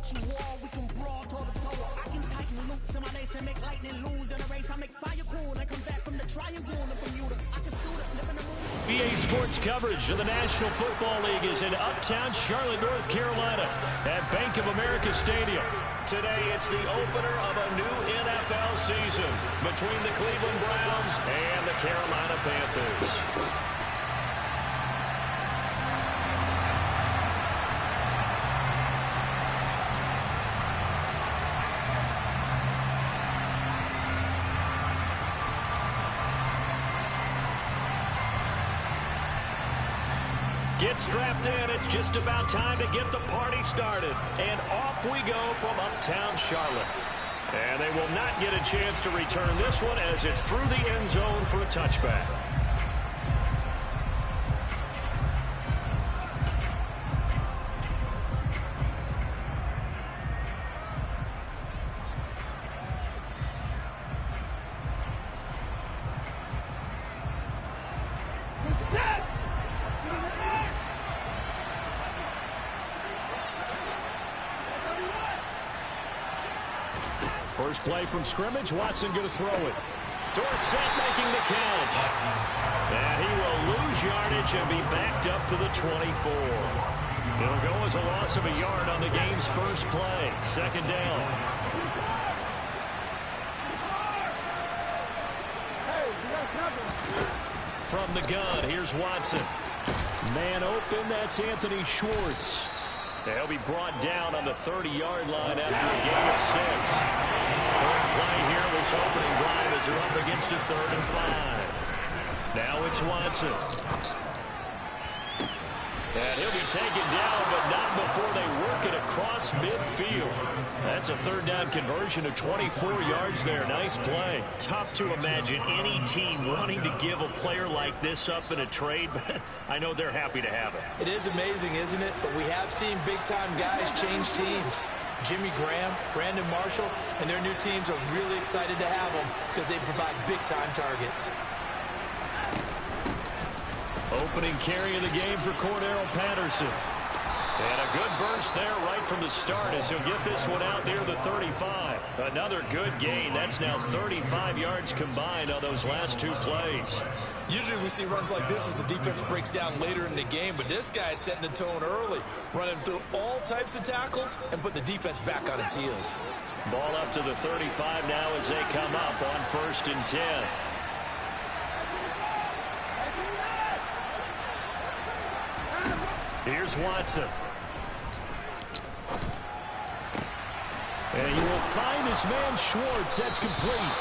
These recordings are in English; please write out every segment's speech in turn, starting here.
what you are, we can brawl toe to toe. I can tighten loops in my lace and make lightning lose in a race. I make fire cool and come back from the triangle and Bermuda. I can suit it, live in the moon. BA Sports coverage of the National Football League is in uptown Charlotte, North Carolina at Bank of America Stadium. Today, it's the opener of a new NFL season between the Cleveland Browns and the Carolina Panthers. Get strapped in. It's just about time to get the party started. And off we go from uptown Charlotte. And they will not get a chance to return this one as it's through the end zone for a touchback. First play from scrimmage. Watson going to throw it. Dorsett making the catch. And he will lose yardage and be backed up to the 24. It'll go as a loss of a yard on the game's first play. Second down. From the gun, here's Watson. Man open, that's Anthony Schwartz. They'll be brought down on the 30-yard line after a gain of 6. Third play here, this opening drive as they're up against a 3rd and 5. Now it's Watson. And he'll be taken down, but not before they work it across midfield. That's a 3rd down conversion of 24 yards there. Nice play. Tough to imagine any team wanting to give a player like this up in a trade, but I know they're happy to have it. It is amazing, isn't it? But we have seen big-time guys change teams. Jimmy Graham, Brandon Marshall, and their new teams are really excited to have them because they provide big-time targets. Opening carry of the game for Cordero Patterson. And a good burst there right from the start as he'll get this one out near the 35. Another good gain. That's now 35 yards combined on those last 2 plays. Usually we see runs like this as the defense breaks down later in the game, but this guy is setting the tone early, running through all types of tackles and putting the defense back on its heels. Ball up to the 35 now as they come up on 1st and 10. Here's Watson. And he will find his man Schwartz. That's complete.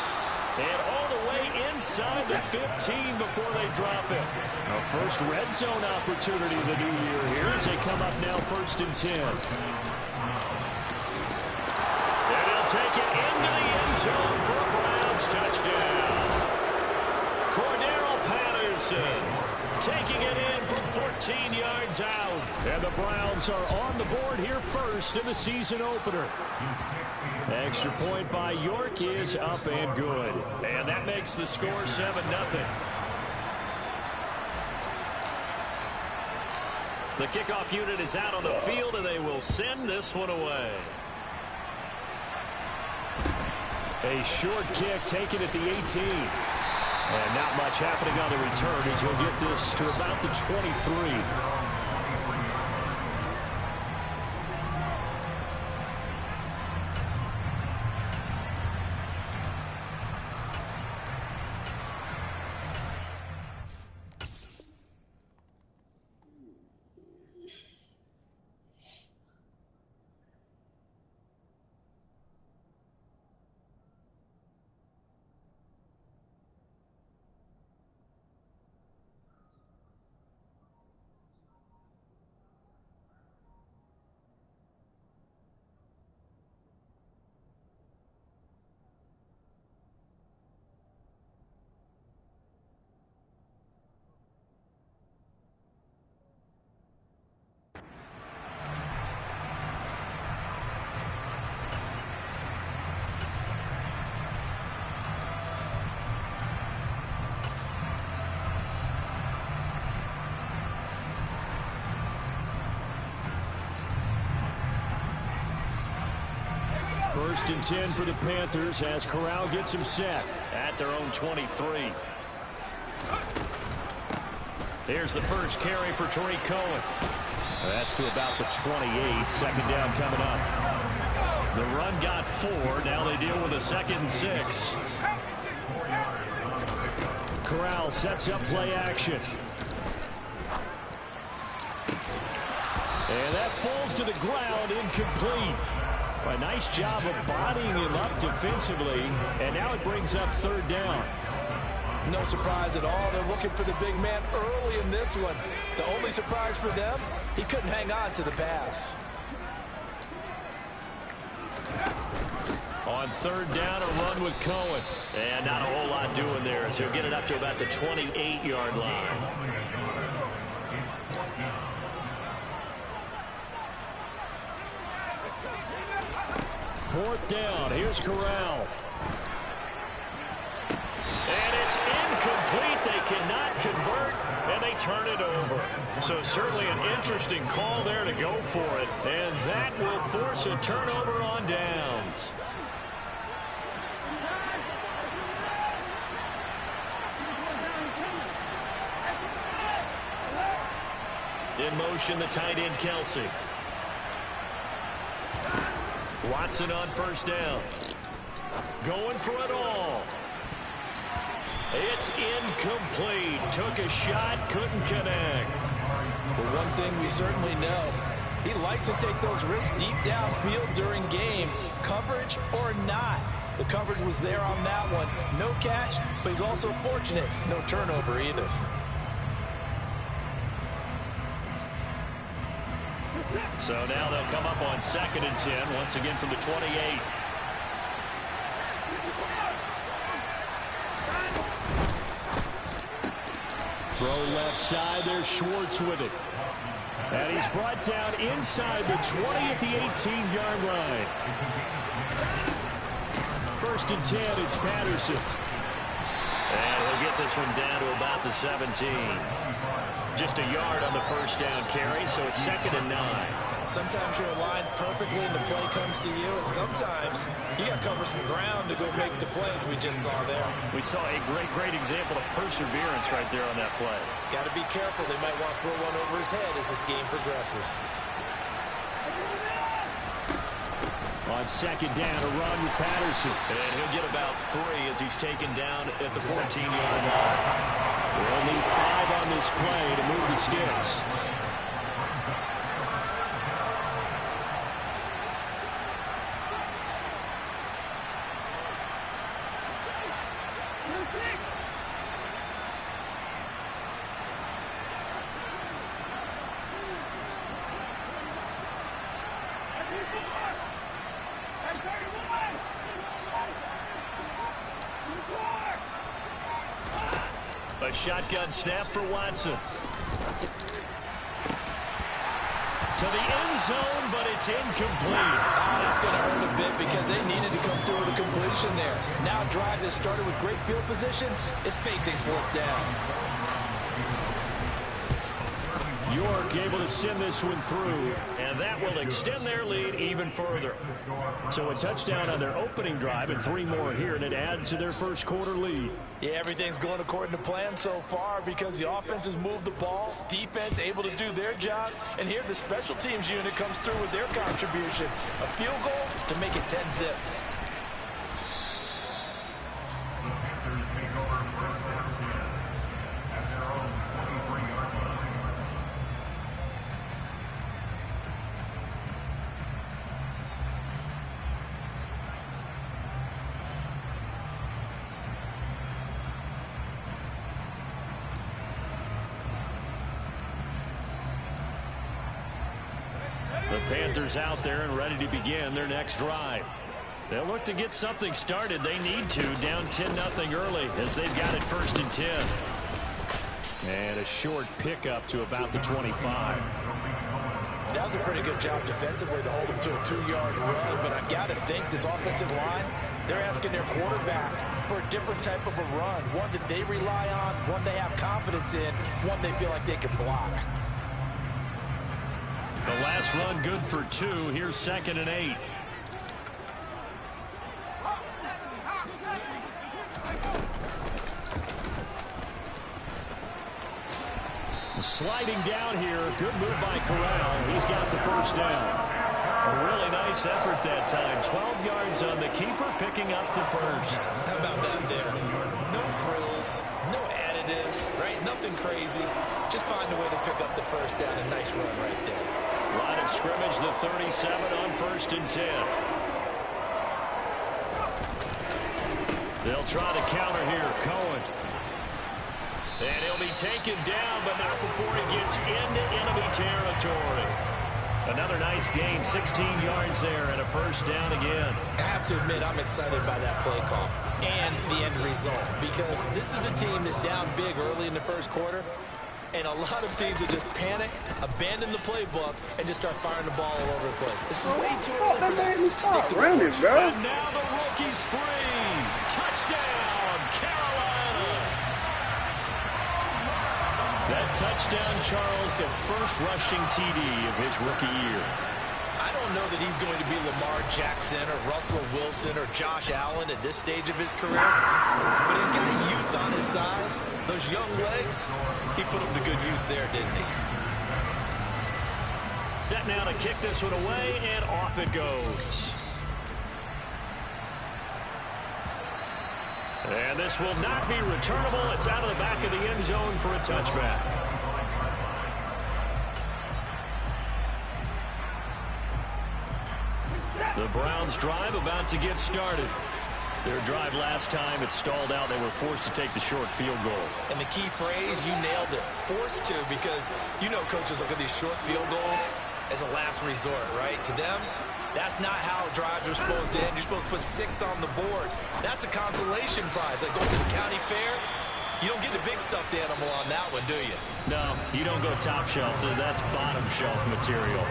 And all the way inside the 15 before they drop it. A first red zone opportunity of the new year here as they come up now 1st and 10. And he'll take it into the end zone for a Browns touchdown. Cordero Patterson taking it in from 14 yards out. And the Browns are on the board here first in the season opener. Extra point by York is up and good. And that makes the score 7-0. The kickoff unit is out on the field, and they will send this one away. A short kick taken at the 18. And not much happening on the return as he'll get this to about the 23. First and 10 for the Panthers as Corral gets him set at their own 23. Here's the first carry for Tariq Cohen. That's to about the 28. Second down coming up. The run got 4. Now they deal with a 2nd and 6. Corral sets up play action. And that falls to the ground, incomplete. A nice job of bodying him up defensively, and now it brings up 3rd down. No surprise at all. They're looking for the big man early in this one. The only surprise for them, he couldn't hang on to the pass. On 3rd down, a run with Cohen. And not a whole lot doing there as he'll get it up to about the 28-yard line. Fourth down. Here's Corral. And it's incomplete. They cannot convert, and they turn it over. So certainly an interesting call there to go for it. And that will force a turnover on downs. In motion, the tight end, Kelsey. Watson on 1st down. Going for it all. It's incomplete. Took a shot, couldn't connect. But one thing we certainly know, he likes to take those risks deep downfield during games, coverage or not. The coverage was there on that one. No catch, but he's also fortunate. No turnover either. So now they'll come up on 2nd and 10, once again from the 28. Throw left side, there's Schwartz with it. And he's brought down inside the 20 at the 18-yard line. 1st and 10, it's Patterson. And he'll get this one down to about the 17. Just a yard on the 1st down carry, so it's 2nd and 9. Sometimes you're aligned perfectly and the play comes to you, and sometimes you got to cover some ground to go make the plays we just saw there. We saw a great example of perseverance right there on that play. Got to be careful. They might want to throw one over his head as this game progresses. On 2nd down, a run with Patterson. And he'll get about 3 as he's taken down at the 14-yard line. They'll need 5 on this play to move the sticks. A shotgun snap for Watson. To the end zone, but it's incomplete. That's going to hurt a bit because they needed to come through with a completion there. Now a drive that started with great field position is facing 4th down. York able to send this one through, and that will extend their lead even further. So a touchdown on their opening drive and 3 more here, and it adds to their 1st quarter lead. Yeah, everything's going according to plan so far because the offense has moved the ball, defense able to do their job, and here the special teams unit comes through with their contribution. A field goal to make it 10-zip. The Panthers out there and ready to begin their next drive. They'll look to get something started. They need to, down 10-0 early as they've got it 1st and 10. And a short pickup to about the 25. That was a pretty good job defensively to hold them to a 2-yard run, but I've got to think this offensive line, they're asking their quarterback for a different type of a run, one that they rely on, one they have confidence in, one they feel like they can block. The last run good for 2. Here's 2nd and 8. Sliding down here. Good move by Corral. He's got the first down. A really nice effort that time. 12 yards on the keeper, picking up the first. How about that there? No frills, no additives, right? Nothing crazy. Just find a way to pick up the first down. A nice run right there. Line of scrimmage, the 37 on 1st and 10. They'll try to counter here. Cohen. And he'll be taken down, but not before he gets into enemy territory. Another nice gain, 16 yards there, and a first down again. I have to admit, I'm excited by that play call and the end result, because this is a team that's down big early in the first quarter, and a lot of teams will just panic, abandon the playbook, and just start firing the ball all over the place. It's way too early for them. Stick to running, bro. And now the rookies freeze. Touchdown, Carolina. That touchdown, Charles, the first rushing TD of his rookie year. I don't know that he's going to be Lamar Jackson or Russell Wilson or Josh Allen at this stage of his career, but he's got youth on his side. Those young legs, he put them to good use there, didn't he? Set now to kick this one away, and off it goes. And this will not be returnable. It's out of the back of the end zone for a touchback. The Browns drive about to get started. Their drive last time, it stalled out. They were forced to take the short field goal. And the key phrase, you nailed it. Forced to, because you know coaches look at these short field goals as a last resort, right? To them, that's not how drives are supposed to end. You're supposed to put 6 on the board. That's a consolation prize. Like going to the county fair, you don't get a big stuffed animal on that one, do you? No, you don't go top shelf. That's bottom shelf material.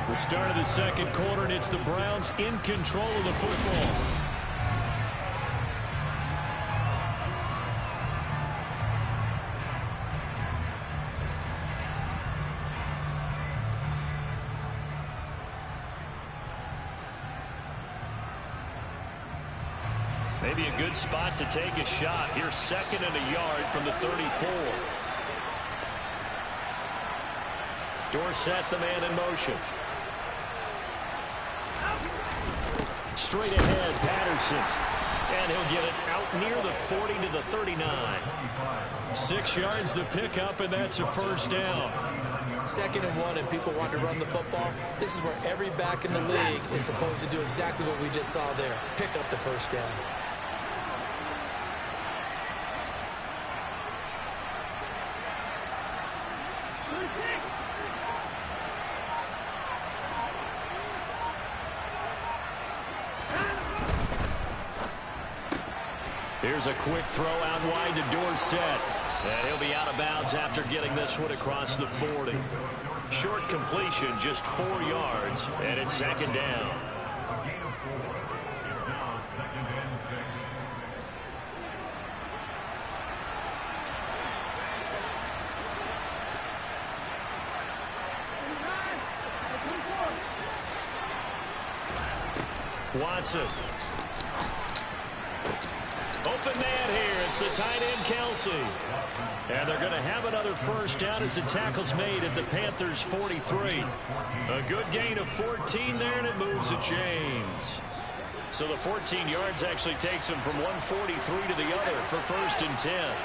The start of the second quarter, and it's the Browns in control of the football. Maybe a good spot to take a shot. Here's 2nd and a yard from the 34. Dorsett, the man in motion. Straight ahead, Patterson. And he'll get it out near the 40 to the 39. 6 yards the pickup, and that's a first down. 2nd and 1, and people want to run the football. This is where every back in the league is supposed to do exactly what we just saw there. Pick up the first down. Here's a quick throw out wide to Dorsett. And he'll be out of bounds after getting this one across the 40. Short completion, just 4 yards, and it's 2nd down. Watson. Open man here. It's the tight end, Kelsey. And they're going to have another first down as the tackle's made at the Panthers' 43. A good gain of 14 there, and it moves the chains. So the 14 yards actually takes him from 143 to the other for 1st and 10.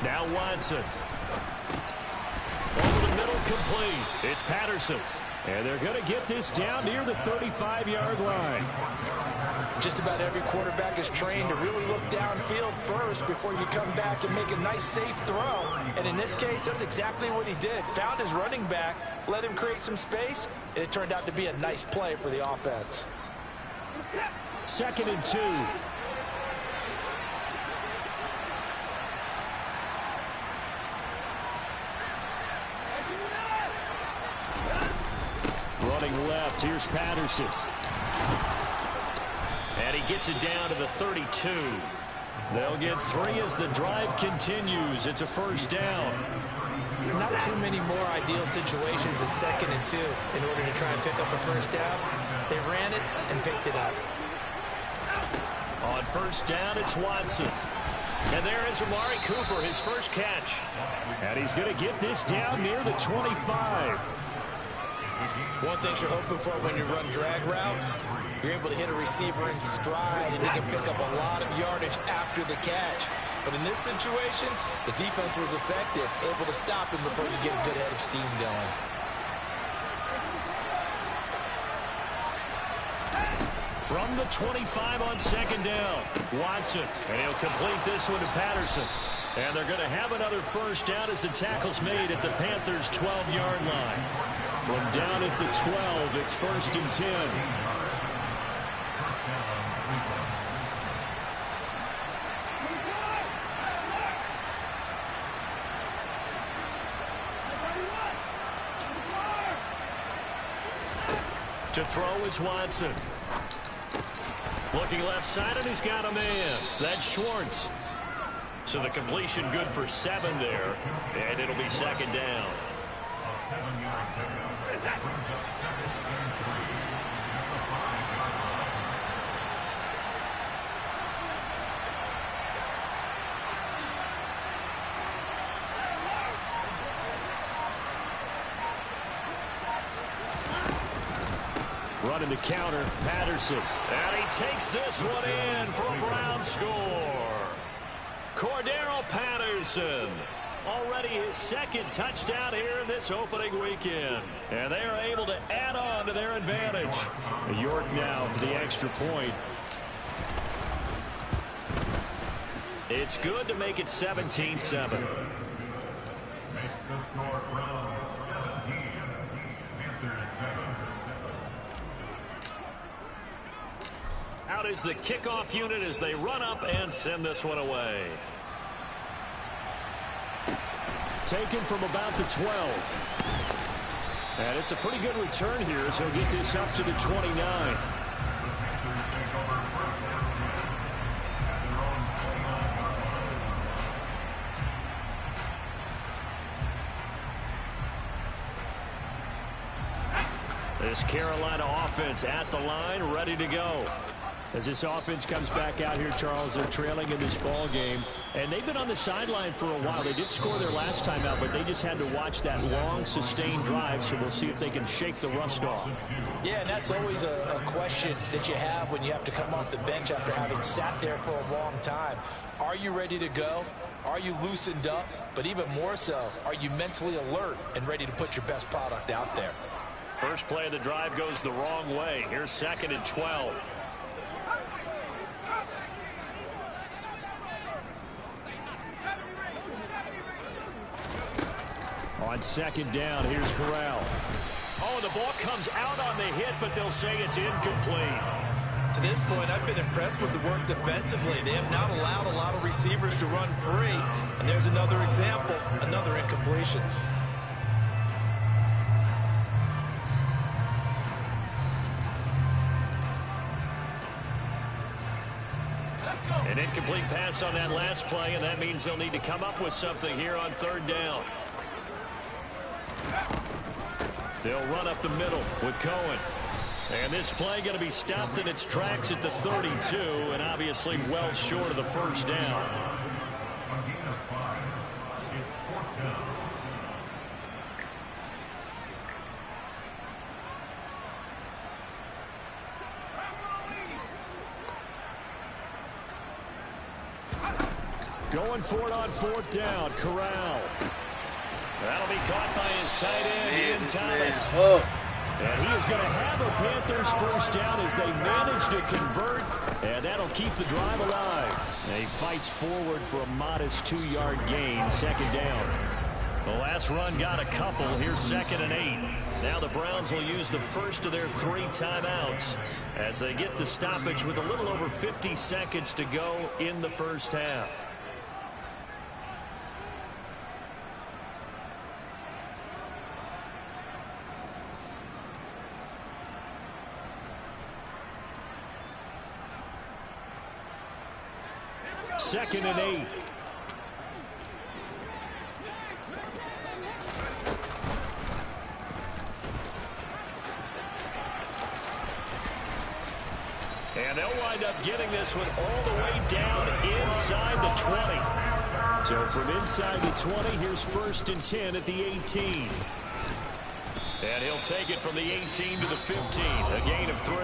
Now Watson. Over the middle, complete. It's Patterson. And they're going to get this down near the 35-yard line. Just about every quarterback is trained to really look downfield first before you come back and make a nice, safe throw. And in this case, that's exactly what he did. Found his running back, let him create some space, and it turned out to be a nice play for the offense. 2nd and 2. Running left, here's Patterson. And he gets it down to the 32. They'll get 3 as the drive continues. It's a first down. Not too many more ideal situations at 2nd and 2 in order to try and pick up a first down. They ran it and picked it up. On first down, it's Watson. And there is Amari Cooper, his first catch. And he's going to get this down near the 25. One thing you're hoping for when you run drag routes, you're able to hit a receiver in stride, and he can pick up a lot of yardage after the catch. But in this situation, the defense was effective, able to stop him before you get a good head of steam going. From the 25 on second down, Watson. And he'll complete this one to Patterson. And they're going to have another first down as the tackle's made at the Panthers' 12-yard line. From down at the 12, it's 1st and 10. To throw is Watson. Looking left side, and he's got a man. That's Schwartz. So the completion good for 7 there, and it'll be second down. Running the counter, Patterson. And he takes this one in for a Brown score. Cordero Patterson. Already his second touchdown here in this opening weekend. And they are able to add on to their advantage. York now for the extra point. It's good to make it 17-7. Out is the kickoff unit as they run up and send this one away. Taken from about the 12. And it's a pretty good return here as he'll get this up to the 29. This Carolina offense at the line, ready to go. As this offense comes back out here, Charles, they're trailing in this ball game. And they've been on the sideline for a while. They did score their last time out, but they just had to watch that long, sustained drive. So we'll see if they can shake the rust off. Yeah, and that's always a question that you have when you have to come off the bench after having sat there for a long time. Are you ready to go? Are you loosened up? But even more so, are you mentally alert and ready to put your best product out there? First play of the drive goes the wrong way. Here's 2nd and 12. On second down, here's Corral. Oh, the ball comes out on the hit, but they'll say it's incomplete. To this point, I've been impressed with the work defensively. They have not allowed a lot of receivers to run free. And there's another example, another incompletion. An incomplete pass on that last play, and that means they'll need to come up with something here on 3rd down. They'll run up the middle with Cohen. And this play going to be stopped in its tracks at the 32, and obviously well short of the first down. Going for it on 4th down, Corral. That'll be caught by his tight end, Ian Thomas. And he is going to have a Panthers first down as they manage to convert, and that'll keep the drive alive. And he fights forward for a modest 2-yard gain, 2nd down. The last run got a couple. Here's 2nd and 8. Now the Browns will use the first of their 3 timeouts as they get the stoppage with a little over 50 seconds to go in the first half. Second and 8. And they'll wind up getting this one all the way down inside the 20. So from inside the 20, here's 1st and 10 at the 18. And he'll take it from the 18 to the 15, a gain of 3.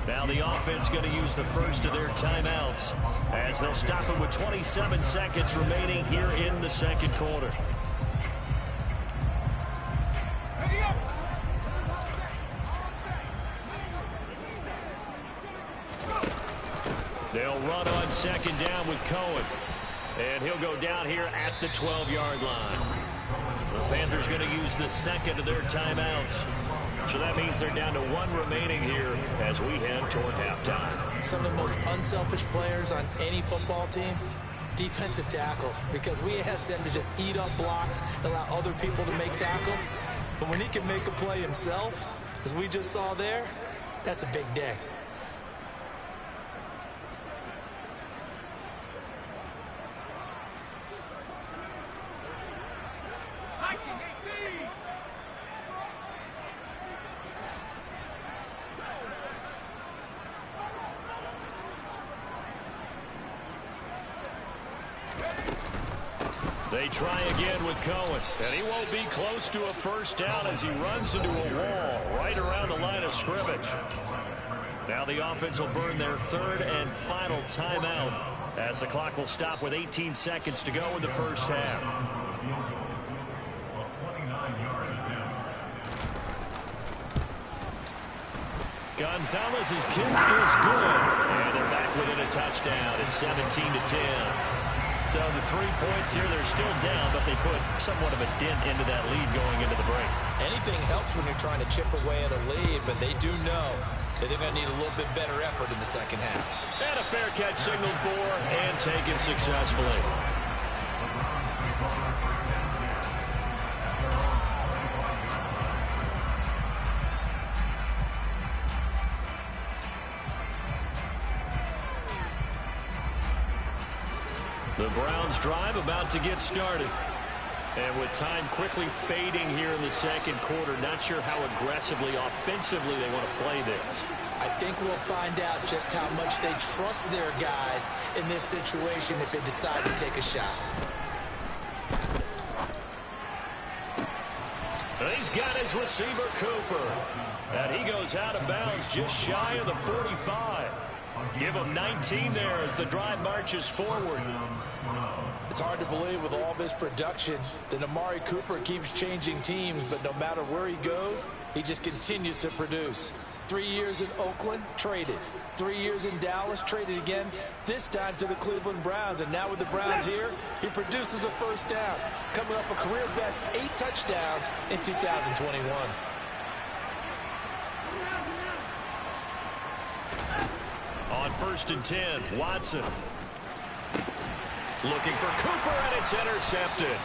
Now the offense going to use the first of their timeouts as they'll stop it with 27 seconds remaining here in the second quarter. They'll run on 2nd down with Cohen. And he'll go down here at the 12-yard line. The Panthers going to use the second of their timeouts. So that means they're down to 1 remaining here as we head toward halftime. Some of the most unselfish players on any football team, defensive tackles, because we ask them to just eat up blocks, allow other people to make tackles. But when he can make a play himself, as we just saw there, that's a big day. They try again with Cohen, and he won't be close to a first down as he runs into a wall right around the line of scrimmage. Now the offense will burn their 3rd and final timeout as the clock will stop with 18 seconds to go in the first half. Gonzalez's kick is good, and they're back within a touchdown. It's 17-10. So the 3 points here, they're still down, but they put somewhat of a dent into that lead going into the break. Anything helps when you're trying to chip away at a lead, but they do know that they're going to need a little bit better effort in the second half. And a fair catch signaled for and taken successfully. The Browns drive about to get started. And with time quickly fading here in the second quarter, not sure how aggressively, offensively they want to play this. I think we'll find out just how much they trust their guys in this situation if they decide to take a shot. He's got his receiver, Cooper. And he goes out of bounds just shy of the 45. Give him 19 there as the drive marches forward. It's hard to believe with all this production that Amari Cooper keeps changing teams, but no matter where he goes, he just continues to produce. 3 years in Oakland, traded. 3 years in Dallas, traded again, this time to the Cleveland Browns. And now with the Browns here, he produces a first down, coming up a career-best 8 touchdowns in 2021. On 1st and 10, Watson. Looking for Cooper, and it's intercepted.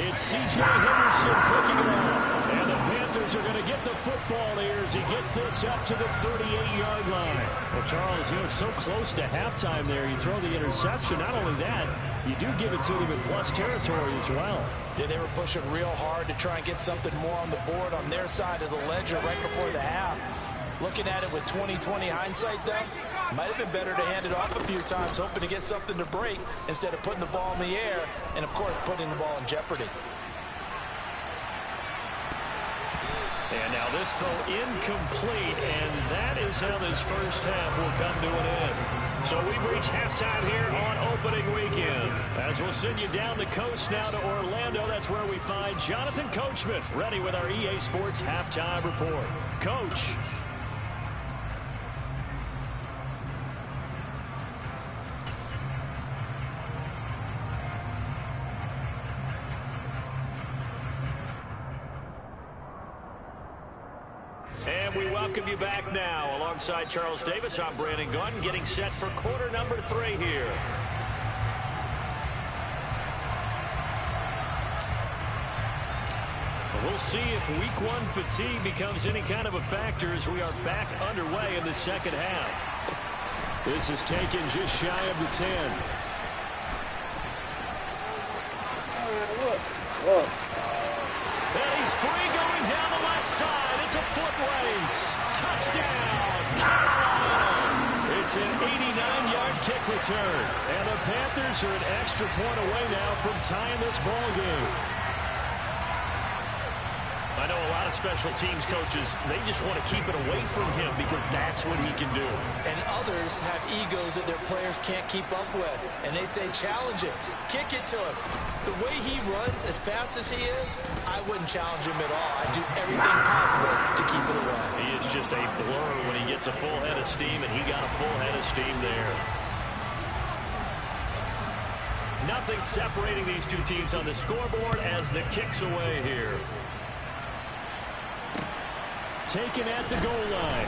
It's C.J. Henderson picking it up. And the Panthers are going to get the football here as he gets this up to the 38-yard line. Well, Charles, you know, so close to halftime there. You throw the interception. Not only that, you do give it to them in plus territory as well. Yeah, they were pushing real hard to try and get something more on the board on their side of the ledger right before the half. Looking at it with 20/20 hindsight, though, might have been better to hand it off a few times, hoping to get something to break instead of putting the ball in the air and, of course, putting the ball in jeopardy. And now this throw incomplete, and that is how this first half will come to an end. So we've reached halftime here on opening weekend. As we'll send you down the coast now to Orlando, that's where we find Jonathan Coachman ready with our EA Sports halftime report. Coach. And we welcome you back now. Alongside Charles Davis, I'm Brandon Gunn, getting set for quarter number 3 here. We'll see if week 1 fatigue becomes any kind of a factor as we are back underway in the second half. This is taken just shy of the 10. And he's free going down the left side. It's a foot race. Touchdown, Carolina. It's an 89-yard kick return. And the Panthers are an extra point away now from tying this ball game. I know a lot of special teams coaches, they just want to keep it away from him because that's what he can do. And others have egos that their players can't keep up with. And they say, challenge him, kick it to him. The way he runs as fast as he is, I wouldn't challenge him at all. I'd do everything possible to keep it away. He is just a blur when he gets a full head of steam, and he got a full head of steam there. Nothing separating these two teams on the scoreboard as the kick's away here. Taken at the goal line.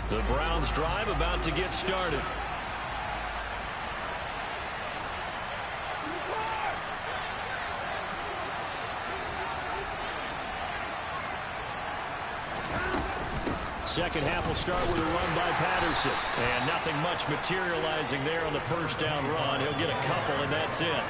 The Browns drive about to get started. Second half will start with a run by Patterson. And nothing much materializing there on the first down run. He'll get a couple, and that's it.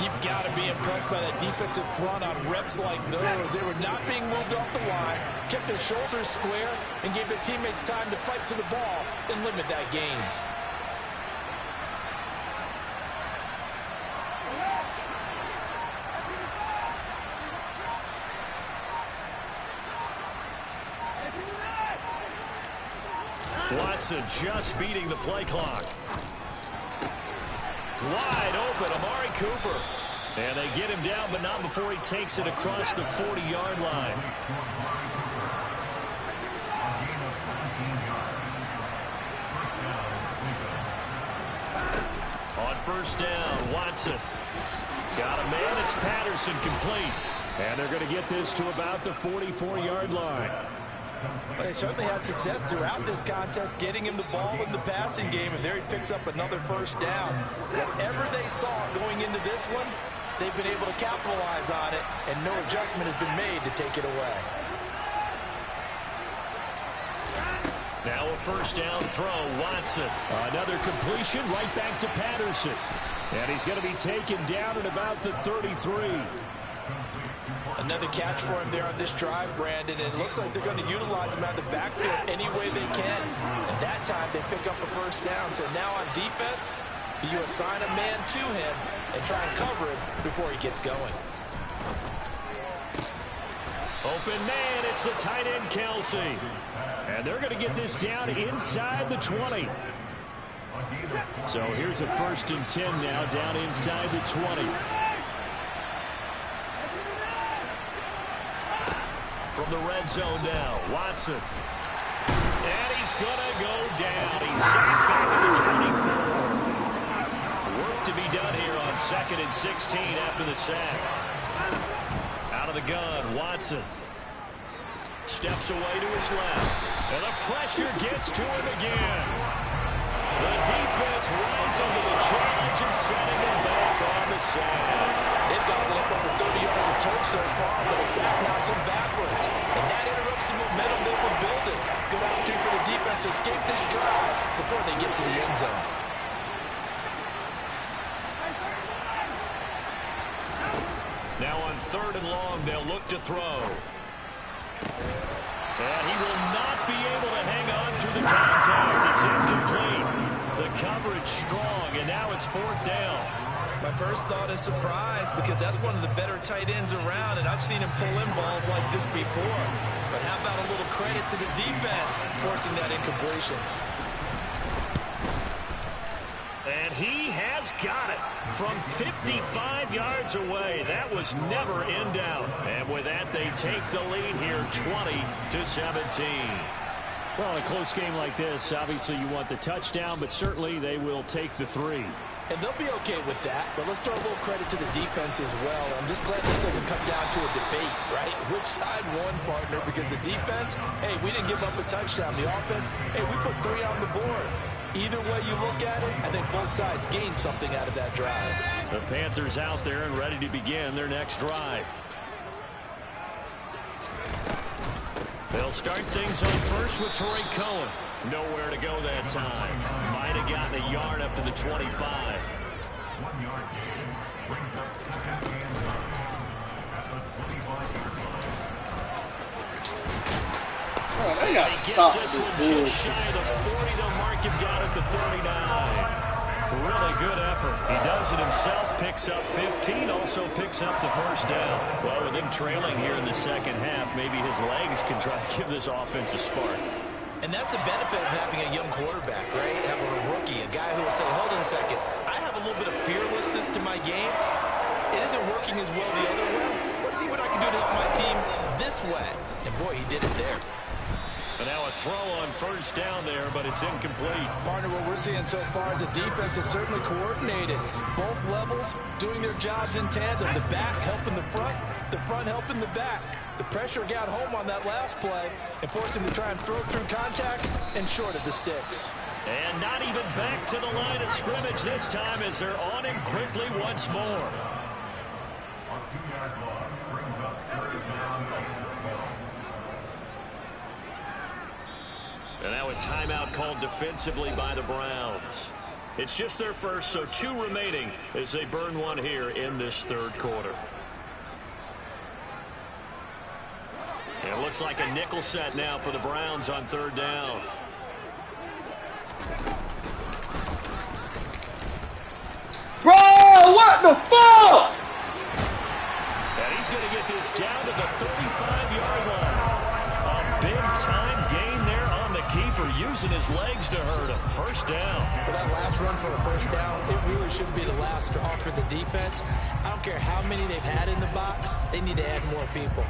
You've got to be impressed by that defensive front on reps like those. They were not being moved off the line, kept their shoulders square, and gave their teammates time to fight to the ball and limit that gain. Watson just beating the play clock. Wide open, Amari Cooper. And they get him down, but not before he takes it across the 40-yard line. On first down, Watson. Got a man, it's Patterson complete. And they're going to get this to about the 44-yard line. Well, they certainly had success throughout this contest, getting him the ball in the passing game, and there he picks up another first down. Whatever they saw going into this one, they've been able to capitalize on it, and no adjustment has been made to take it away. Now a first down throw, Watson. Another completion right back to Patterson. And he's going to be taken down at about the 33. Another catch for him there on this drive, Brandon, and it looks like they're going to utilize him out of the backfield any way they can. And that time they pick up a first down. So now on defense, you assign a man to him and try and cover him before he gets going. Open man, it's the tight end, Kelsey. And they're going to get this down inside the 20. So here's a 1st and 10 now, down inside the 20. From the red zone now, Watson. And he's going to go down. He's sacked back at the 24. Work to be done here on 2nd and 16 after the sack. Out of the gun, Watson. Steps away to his left. And the pressure gets to him again. The defense rising to the challenge and setting him back on the sack. They've got a little over 30 yards of turf so far, but a sack knocks them backwards. And that interrupts the momentum they were building. Good opportunity for the defense to escape this drive before they get to the end zone. Now on 3rd and long, they'll look to throw. And he will not be able to hang on through the contact. It's incomplete. The coverage strong, and now it's 4th down. My first thought is surprise, because that's one of the better tight ends around, and I've seen him pull in balls like this before. But how about a little credit to the defense forcing that incompletion? And he has got it from 55 yards away. That was never in doubt. And with that, they take the lead here 20-17. Well, a close game like this, obviously you want the touchdown, but certainly they will take the 3. And they'll be okay with that, but let's throw a little credit to the defense as well. I'm just glad this doesn't come down to a debate, right? Which side won, partner? Because the defense, hey, we didn't give up a touchdown. The offense, hey, we put 3 on the board. Either way you look at it, I think both sides gained something out of that drive. The Panthers out there and ready to begin their next drive. They'll start things on first with Torrey Cohen. Nowhere to go that time. Might have gotten a yard up to the 25. 1 yard gain brings up second and 9 at the 25-yard line. Oh, they got He to gets stop this this one bullshit. just shy of the 40. They'll mark him down at the 39. Really good effort. He does it himself, picks up 15, also picks up the first down. Well, with him trailing here in the second half, maybe his legs can try to give this offense a spark. And that's the benefit of having a young quarterback, right? Having a rookie, a guy who will say, hold on a second, I have a little bit of fearlessness to my game. It isn't working as well the other way. Let's see what I can do to help my team this way. And boy, he did it there. And now a throw on first down there, but it's incomplete. Partner, what we're seeing so far is a defense that's certainly coordinated. Both levels doing their jobs in tandem. The back helping the front helping the back. The pressure got home on that last play and forced him to try and throw through contact and short of the sticks. And not even back to the line of scrimmage this time as they're on him quickly once more. A 2-yard loss brings up third down and 12. And now a timeout called defensively by the Browns. It's just their first, so 2 remaining as they burn one here in this third quarter. And it looks like a nickel set now for the Browns on third down. Bro, what the fuck? And he's going to get this down to the 35-yard line. A big-time gain there on the keeper, using his legs to hurt him. First down. Well, that last run for a first down, it really shouldn't be the last straw for the defense. I don't care how many they've had in the box. They need to add more people.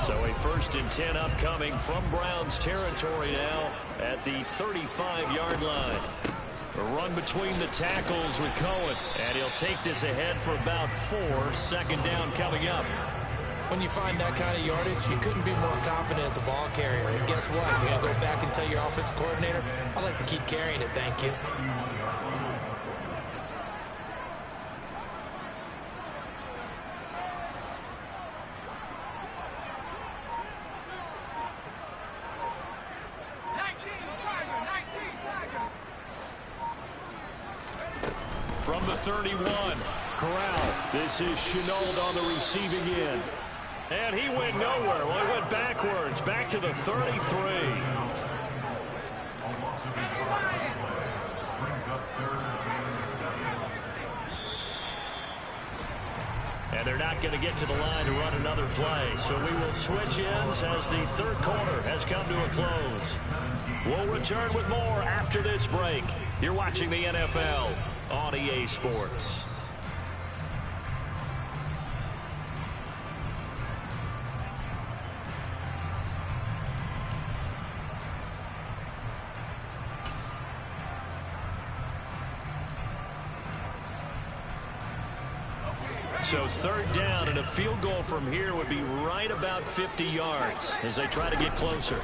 So a 1st and 10 upcoming from Browns territory now at the 35-yard line. A run between the tackles with Cohen, and he'll take this ahead for about 4. Second down coming up. When you find that kind of yardage, you couldn't be more confident as a ball carrier. And guess what? You're going to go back and tell your offensive coordinator, I'd like to keep carrying it, thank you. From the 31, Corral. This is Chenault on the receiving end. And he went nowhere. Well, he went backwards, back to the 33. And they're not going to get to the line to run another play. So we will switch ends as the third quarter has come to a close. We'll return with more after this break. You're watching the NFL on EA Sports. So third down, and a field goal from here would be right about 50 yards as they try to get closer.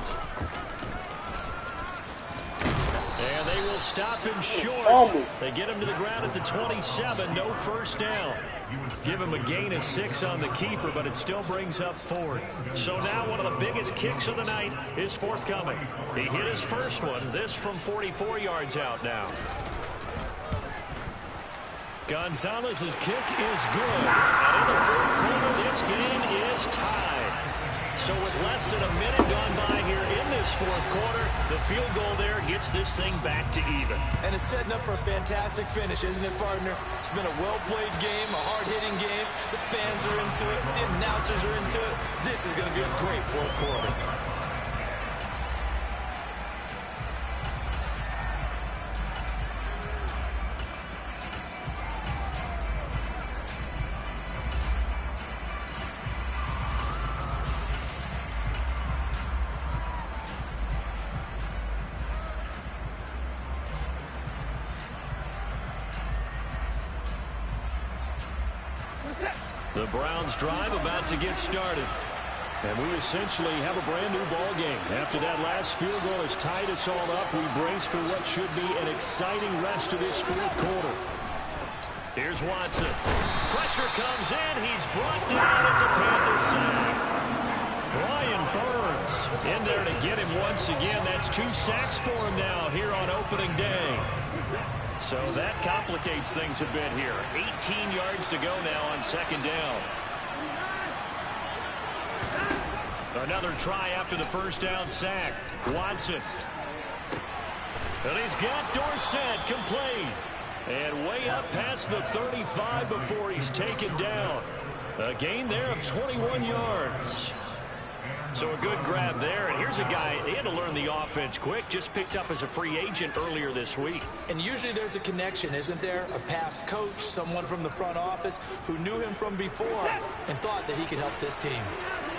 And they will stop him short. They get him to the ground at the 27. No first down. Give him a gain of 6 on the keeper, but it still brings up 4th. So now one of the biggest kicks of the night is forthcoming. He hit his first one. This from 44 yards out now. Gonzalez's kick is good. And in the fourth quarter, this game is tied. So with less than a minute gone by here in this fourth quarter, the field goal there gets this thing back to even. And it's setting up for a fantastic finish, isn't it, partner? It's been a well-played game, a hard-hitting game. The fans are into it. The announcers are into it. This is going to be a great fourth quarter. The Browns drive about to get started. And we essentially have a brand new ball game. After that last field goal has tied us all up, we brace for what should be an exciting rest of this fourth quarter. Here's Watson. Pressure comes in. He's brought down. It's a Panthers sack. Brian Burns in there to get him once again. That's 2 sacks for him now here on opening day. So that complicates things a bit here. 18 yards to go now on second down. Another try after the first down sack. Watson. And he's got Dorsett complete. And way up past the 35 before he's taken down. A gain there of 21 yards. So a good grab there. And here's a guy, he had to learn the offense quick. Just picked up as a free agent earlier this week. And usually there's a connection, isn't there? A past coach, someone from the front office who knew him from before and thought that he could help this team.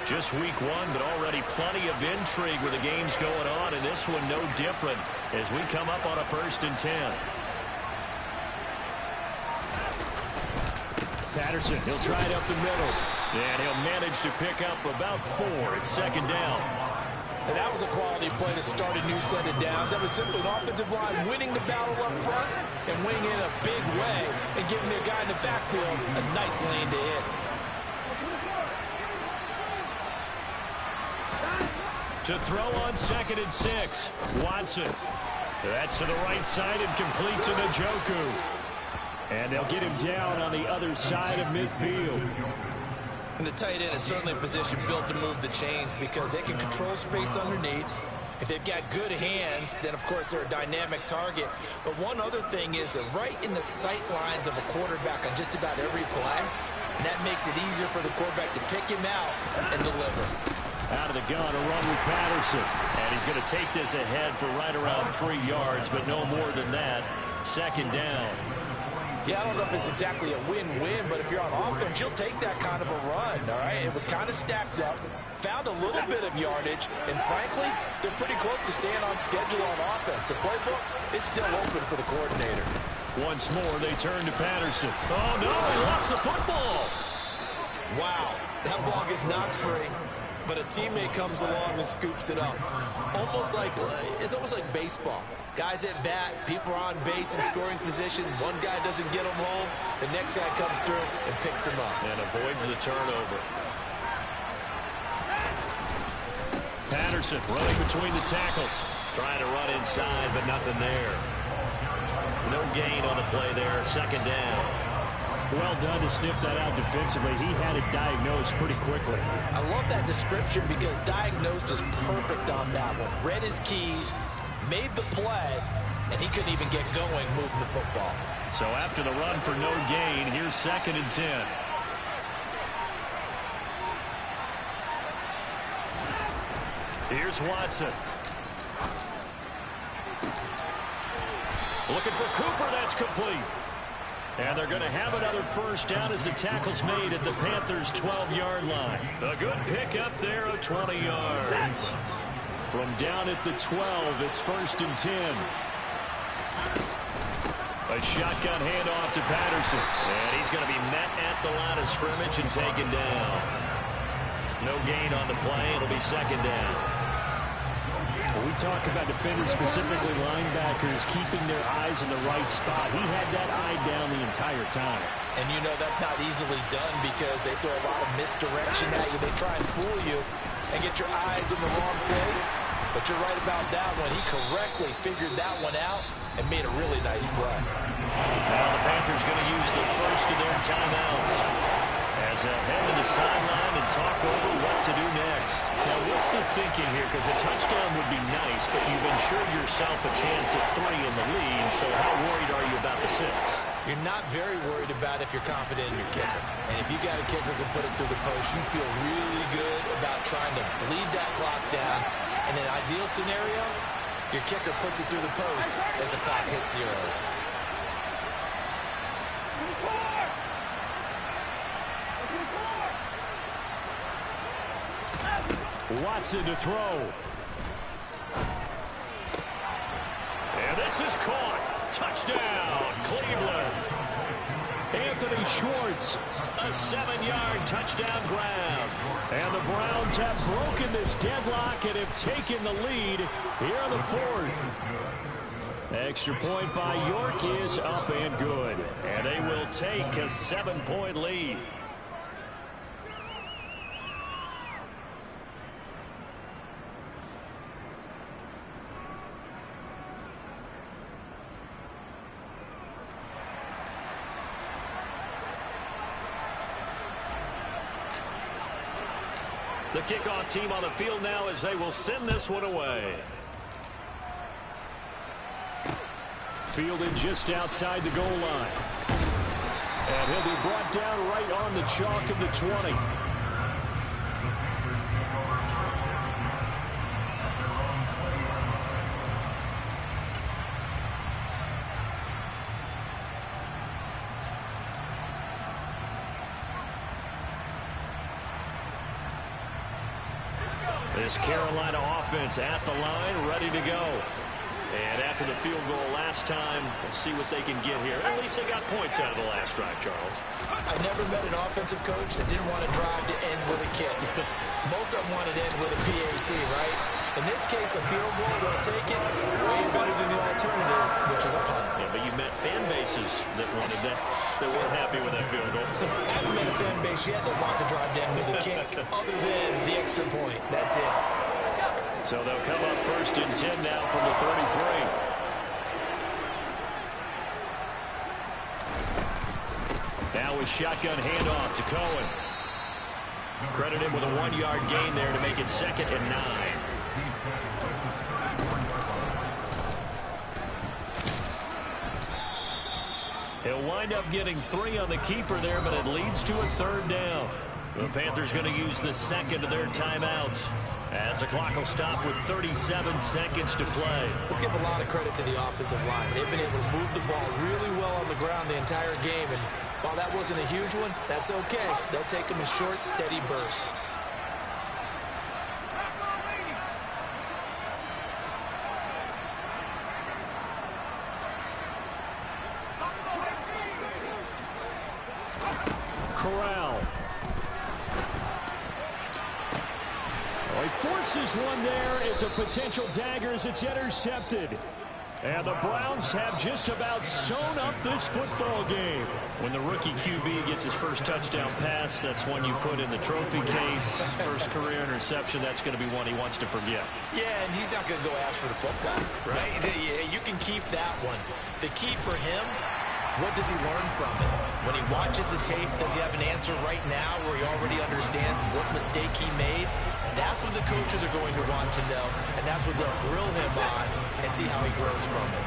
Just week 1, but already plenty of intrigue with the games going on. And this one no different as we come up on a 1st and 10. Patterson, he'll try it up the middle. And he'll manage to pick up about 4. It's second down. And that was a quality play to start a new set of downs. That was simply an offensive line winning the battle up front and winning in a big way and giving their guy in the backfield a nice lane to hit. To throw on 2nd and 6. Watson. That's to the right side and complete to Njoku. And they'll get him down on the other side of midfield. And the tight end is certainly a position built to move the chains because they can control space underneath. If they've got good hands, then of course they're a dynamic target. But one other thing is that right in the sight lines of a quarterback on just about every play, and that makes it easier for the quarterback to pick him out and deliver. Out of the gun, a run with Patterson. And he's going to take this ahead for right around 3 yards, but no more than that. Second down. Yeah, I don't know if it's exactly a win-win, but if you're on offense, you'll take that kind of a run, all right? It was kind of stacked up, found a little bit of yardage, and frankly, they're pretty close to staying on schedule on offense. The playbook is still open for the coordinator. Once more, they turn to Patterson. Oh, no, he lost the football. Wow, that ball gets knocked free, but a teammate comes along and scoops it up. It's almost like baseball. Guys at bat, people are on base in scoring position. One guy doesn't get him home. The next guy comes through and picks him up. And avoids the turnover. Patterson running between the tackles. Trying to run inside, but nothing there. No gain on the play there. Second down. Well done to sniff that out defensively. He had it diagnosed pretty quickly. I love that description because diagnosed is perfect on that one. Read his keys, made the play, and he couldn't even get going moving the football. So after the run for no gain, here's 2nd and 10. Here's Watson. Looking for Cooper. That's complete. And they're going to have another first down as the tackle's made at the Panthers' 12-yard line. A good pickup there of 20 yards. From down at the 12, it's 1st and 10. A shotgun handoff to Patterson. And he's going to be met at the line of scrimmage and taken down. No gain on the play. It'll be second down. When we talk about defenders, specifically linebackers, keeping their eyes in the right spot, he had that eye down the entire time. And you know that's not easily done because they throw a lot of misdirection at you. They try and fool you and get your eyes in the wrong place. But you're right about that one. He correctly figured that one out and made a really nice play. Now the Panthers going to use the first of their timeouts as they'll head to the sideline and talk over what to do next. Now, what's the thinking here? Because a touchdown would be nice, but you've ensured yourself a chance at 3 in the lead, so how worried are you about the 6? You're not very worried about if you're confident in your kicker. And if you got a kicker who can put it through the post, you feel really good about trying to bleed that clock down. In an ideal scenario, your kicker puts it through the post as the clock hits zeros. Watson to throw. And this is caught. Touchdown, Cleveland. Anthony Schwartz. A 7-yard touchdown grab. And the Browns have broken this deadlock and have taken the lead here in the fourth. Extra point by York is up and good. And they will take a 7-point lead. The kickoff team on the field now as they will send this one away. Fielded just outside the goal line. And he'll be brought down right on the chalk of the 20. This Carolina offense at the line, ready to go. And after the field goal last time, we'll see what they can get here. At least they got points out of the last drive, Charles. I never met an offensive coach that didn't want to drive to end with a kick. Most of them wanted to end with a PAT, right? In this case, a field goal, they'll take it. Way better than the alternative, which is a punt. Yeah, but you met fan bases that wanted that, that weren't happy with that field goal. I haven't met a fan base yet that wants to drive to end with a kick, other than the extra point. That's it. So they'll come up 1st and 10 now from the 33. Now a shotgun handoff to Cohen. Credit him with a 1-yard gain there to make it 2nd and 9. He'll wind up getting 3 on the keeper there, but it leads to a 3rd down. The Panthers going to use the second of their timeouts as the clock will stop with 37 seconds to play. Let's give a lot of credit to the offensive line. They've been able to move the ball really well on the ground the entire game, and while that wasn't a huge one, that's okay. They'll take them in short, steady bursts. Corral. Oh, he forces one there. It's a potential dagger as it's intercepted. And the Browns have just about sewn up this football game. When the rookie QB gets his first touchdown pass, that's one you put in the trophy case. First career interception, that's going to be one he wants to forget. Yeah, and he's not going to go ask for the football, right? Yeah, you can keep that one. The key for him, what does he learn from it? When he watches the tape, does he have an answer right now where he already understands what mistake he made? That's what the coaches are going to want to know, and that's what they'll grill him on and see how he grows from it.